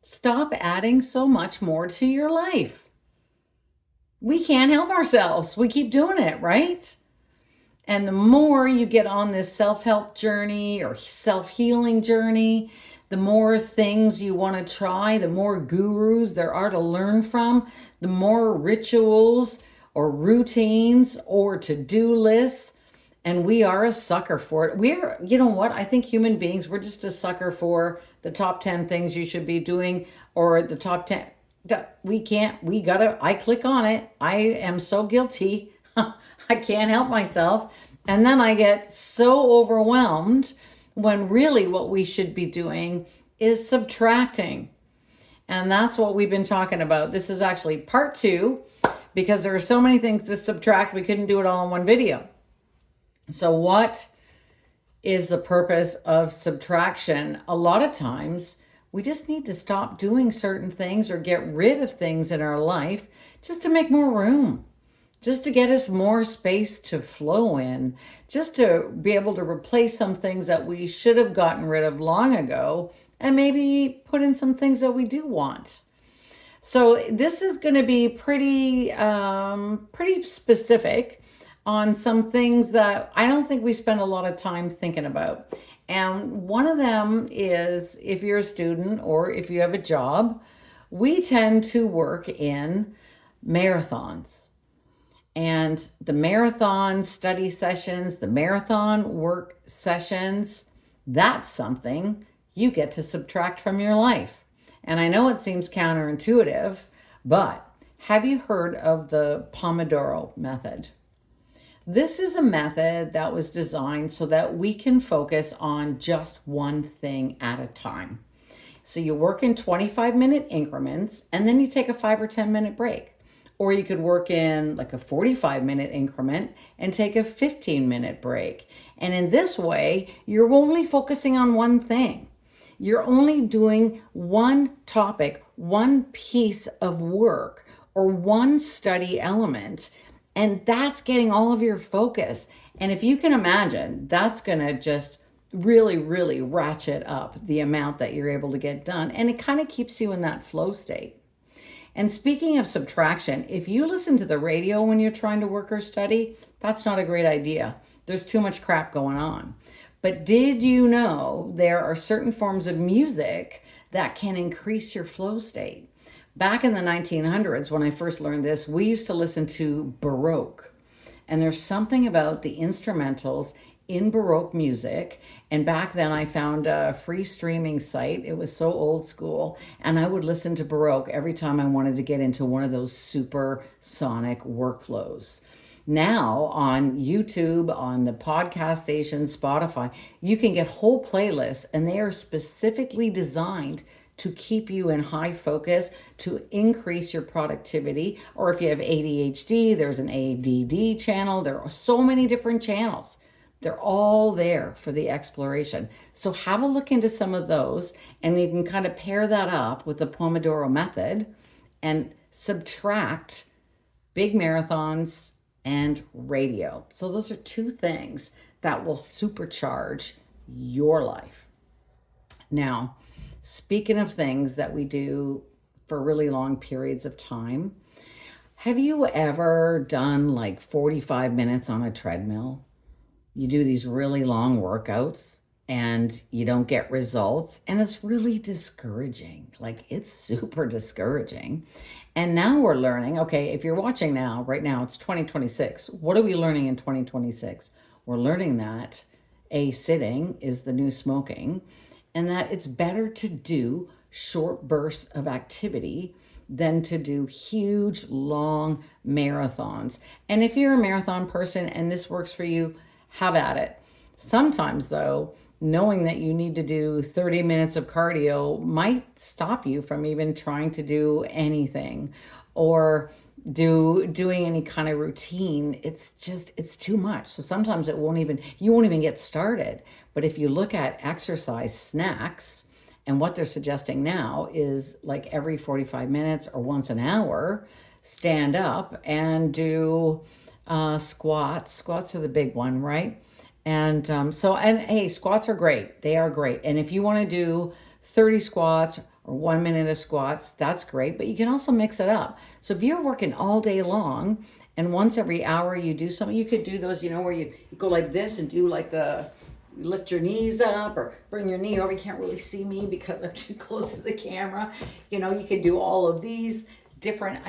Stop adding so much more to your life. We can't help ourselves. We keep doing it, right? And the more you get on this self help journey or self healing journey, the more things you want to try, the more gurus there are to learn from, the more rituals or routines or to do lists. And we are a sucker for it. We're, you know what? I think human beings, we're just a sucker for the top 10 things you should be doing or the top 10. We can't, we gotta, I click on it. I am so guilty. I can't help myself. And then I get so overwhelmed when really what we should be doing is subtracting. And that's what we've been talking about. This is actually part two because there are so many things to subtract, we couldn't do it all in one video. So, what is the purpose of subtraction? A lot of times, we just need to stop doing certain things or get rid of things in our life just to make more room, just to get us more space to flow in, just to be able to replace some things that we should have gotten rid of long ago and maybe put in some things that we do want. So this is going to be pretty specific on some things that I don't think we spend a lot of time thinking about. And one of them is if you're a student or if you have a job, we tend to work in marathons. And the marathon study sessions, the marathon work sessions, that's something you get to subtract from your life. And I know it seems counterintuitive, but have you heard of the Pomodoro method? This is a method that was designed so that we can focus on just one thing at a time. So you work in 25-minute increments and then you take a 5 or 10-minute break. Or you could work in like a 45-minute increment and take a 15-minute break. And in this way, you're only focusing on one thing. You're only doing one topic, one piece of work, or one study element. And that's getting all of your focus. And if you can imagine, that's going to just really, really ratchet up the amount that you're able to get done. And it kind of keeps you in that flow state. And speaking of subtraction, if you listen to the radio when you're trying to work or study, that's not a great idea. There's too much crap going on. But did you know there are certain forms of music that can increase your flow state? Back in the 1900s, when I first learned this, we used to listen to Baroque. And there's something about the instrumentals in Baroque music. And back then I found a free streaming site. It was so old school. And I would listen to Baroque every time I wanted to get into one of those super sonic workflows. Now on YouTube, on the podcast station, Spotify, you can get whole playlists and they are specifically designed to keep you in high focus, to increase your productivity. Or if you have ADHD, there's an ADD channel. There are so many different channels. They're all there for the exploration. So have a look into some of those and you can kind of pair that up with the Pomodoro method and subtract big marathons and radio. So those are two things that will supercharge your life. Now, speaking of things that we do for really long periods of time, have you ever done like 45 minutes on a treadmill? You do these really long workouts and you don't get results, and it's really discouraging. Like, it's super discouraging. And now we're learning, okay, if you're watching now, right now, it's 2026. What are we learning in 2026? We're learning that sitting is the new smoking, and that it's better to do short bursts of activity than to do huge, long marathons. And if you're a marathon person and this works for you, have at it. Sometimes, though, knowing that you need to do 30 minutes of cardio might stop you from even trying to do anything or doing any kind of routine. It's too much. So sometimes you won't even get started. But if you look at exercise snacks, and what they're suggesting now is like every 45 minutes or once an hour, stand up and do squats. Squats are the big one, right? And hey, squats are great. They are great. And if you want to do 30 squats or 1 minute of squats, that's great, but you can also mix it up. So if you're working all day long and once every hour you do something, you could do those, where you go like this and do like lift your knees up or bring your knee over. You can't really see me because I'm too close to the camera. You can do all of these different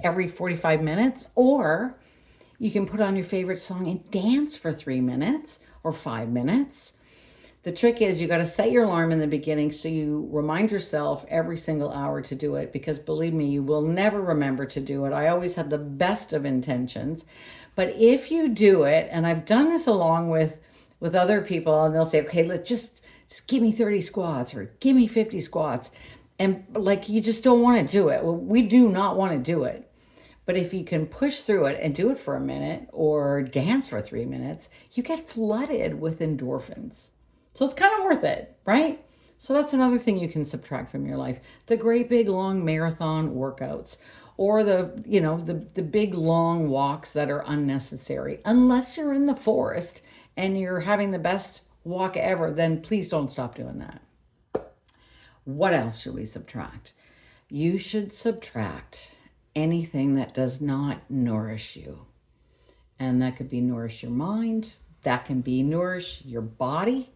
every 45 minutes, or you can put on your favorite song and dance for 3 minutes or 5 minutes. The trick is you got to set your alarm in the beginning so you remind yourself every single hour to do it, because believe me, you will never remember to do it. I always have the best of intentions. But if you do it, and I've done this along with other people, and they'll say, okay, let's just give me 30 squats or give me 50 squats. And like, you just don't want to do it. Well, we do not want to do it. But if you can push through it and do it for a minute or dance for 3 minutes, you get flooded with endorphins. So it's kind of worth it, right? So that's another thing you can subtract from your life. The great big long marathon workouts, or the big long walks that are unnecessary. Unless you're in the forest and you're having the best walk ever, then please don't stop doing that. What else should we subtract? You should subtract anything that does not nourish you. And that could be nourish your mind. That can be nourish your body.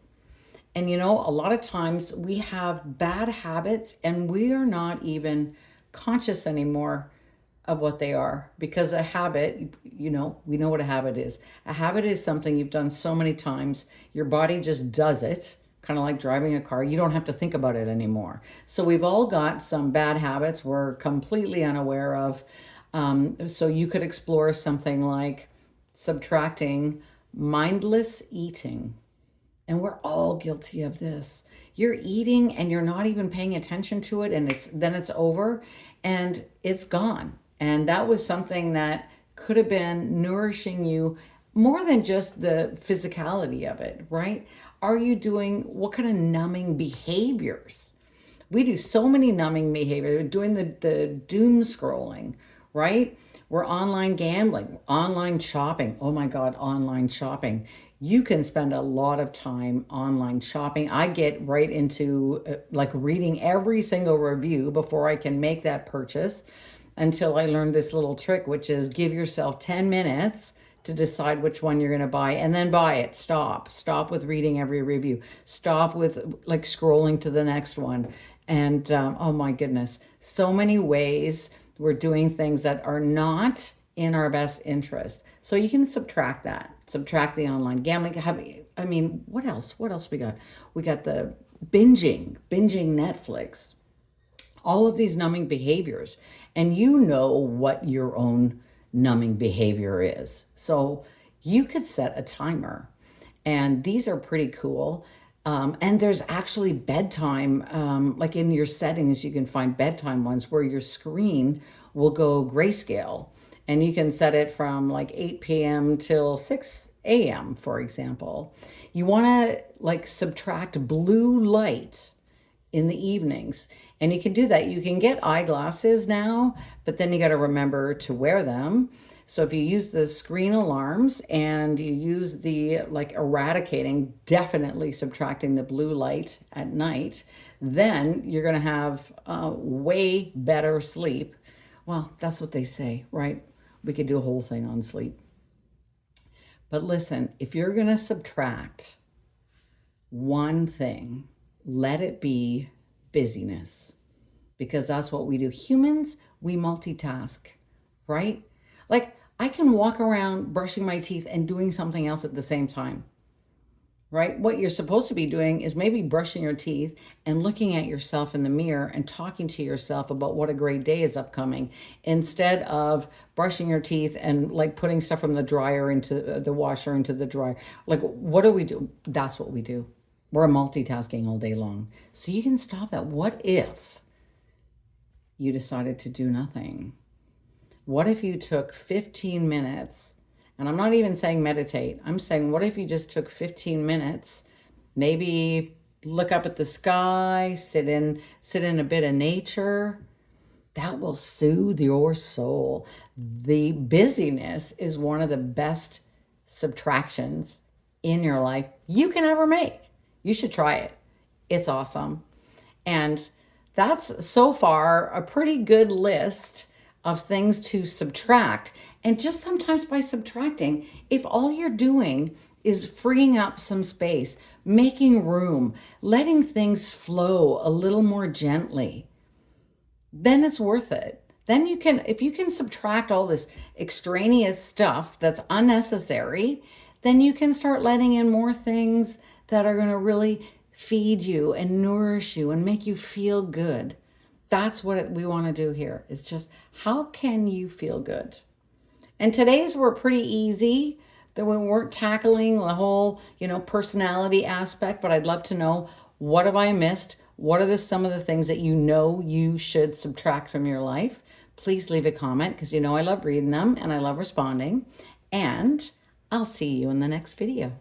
And a lot of times we have bad habits and we are not even conscious anymore of what they are, because a habit, we know what a habit is. A habit is something you've done so many times, your body just does it, kind of like driving a car. You don't have to think about it anymore. So we've all got some bad habits we're completely unaware of. So you could explore something like subtracting mindless eating. And we're all guilty of this. You're eating and you're not even paying attention to it, and then it's over and it's gone. And that was something that could have been nourishing you more than just the physicality of it, right? Are you doing what kind of numbing behaviors? We do so many numbing behaviors. We're doing the doom scrolling, right? We're online gambling, online shopping. Oh my God, online shopping. You can spend a lot of time online shopping. I get right into like reading every single review before I can make that purchase, until I learned this little trick, which is give yourself 10 minutes to decide which one you're going to buy, and then buy it. Stop with reading every review. Stop with like scrolling to the next one. And oh my goodness, so many ways we're doing things that are not in our best interest. So you can subtract that. Subtract the online gambling. What else? What else we got? We got the binging Netflix. All of these numbing behaviors. And you know what your own numbing behavior is. So you could set a timer. And these are pretty cool. And there's actually bedtime, like in your settings, you can find bedtime ones where your screen will go grayscale. And you can set it from like 8 p.m. till 6 a.m., for example. You want to like subtract blue light in the evenings. And you can do that. You can get eyeglasses now, but then you got to remember to wear them. So if you use the screen alarms and you use the like eradicating, definitely subtracting the blue light at night, then you're going to have way better sleep. Well, that's what they say, right? We could do a whole thing on sleep. But listen, if you're going to subtract one thing, let it be busyness, because that's what we do. Humans, we multitask, right? Like I can walk around brushing my teeth and doing something else at the same time, right? What you're supposed to be doing is maybe brushing your teeth and looking at yourself in the mirror and talking to yourself about what a great day is upcoming, instead of brushing your teeth and like putting stuff from the dryer into the washer into the dryer. Like, what do we do? That's what we do. We're multitasking all day long. So you can stop that. What if you decided to do nothing? What if you took 15 minutes? And I'm not even saying meditate. I'm saying, what if you just took 15 minutes, maybe look up at the sky, sit in a bit of nature? That will soothe your soul. The busyness is one of the best subtractions in your life you can ever make. You should try it. It's awesome. And that's so far a pretty good list of things to subtract. And just sometimes by subtracting, if all you're doing is freeing up some space, making room, letting things flow a little more gently, then it's worth it. Then you can, if you can subtract all this extraneous stuff that's unnecessary, then you can start letting in more things that are going to really feed you and nourish you and make you feel good. That's what we want to do here. It's just, how can you feel good? And today's were pretty easy, that we weren't tackling the whole, personality aspect, but I'd love to know, what have I missed? What are some of the things that you should subtract from your life? Please leave a comment, because I love reading them and I love responding. And I'll see you in the next video.